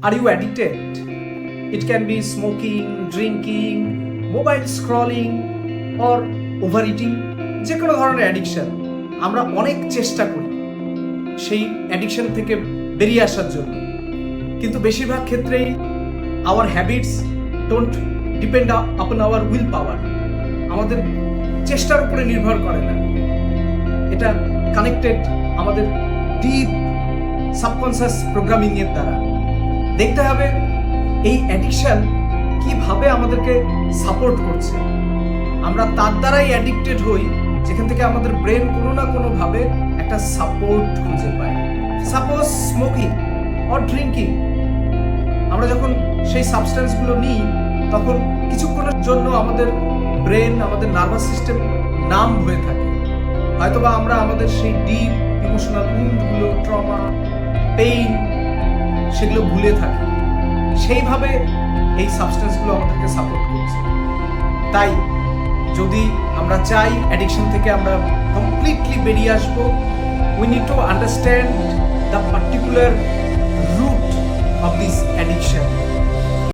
Are you addicted? It can be smoking, drinking, mobile scrolling or ওভারইটিং, যে কোনো ধরনের addiction. আমরা অনেক চেষ্টা করি সেই অ্যাডিকশন থেকে বেরিয়ে আসার জন্য, কিন্তু বেশিরভাগ ক্ষেত্রেই our habits don't depend upon our will power. আমাদের চেষ্টার উপরে নির্ভর করে না, এটা কানেক্টেড আমাদের ডিপ সাবকনসিয়াস প্রোগ্রামিংয়ের দ্বারা। দেখতে হবে এই অ্যাডিকশন কিভাবে আমাদেরকে সাপোর্ট করছে। আমরা তার দ্বারাই অ্যাডিক্টেড হই যেখান থেকে আমাদের ব্রেন কোনো না কোনোভাবে একটা সাপোর্ট খুঁজে পায়। সাপোজ স্মোকিং অর ড্রিঙ্কিং, আমরা যখন সেই সাবস্টেন্সগুলো নিই তখন কিছুক্ষণের জন্য আমাদের ব্রেন, আমাদের নার্ভাস সিস্টেম নাম হয়ে থাকে। হয়তোবা আমরা আমাদের সেই ডিপ ইমোশনাল উন্ডগুলো, ট্রমা, পেইন, সেগুলো ভুলে থাকি। সেইভাবে এই সাবস্টেন্সগুলো আমাদেরকে সাপোর্ট করছে। তাই যদি আমরা চাই অ্যাডিকশন থেকে আমরা কমপ্লিটলি বেরিয়ে আসবো, we need to understand the particular root of this addiction.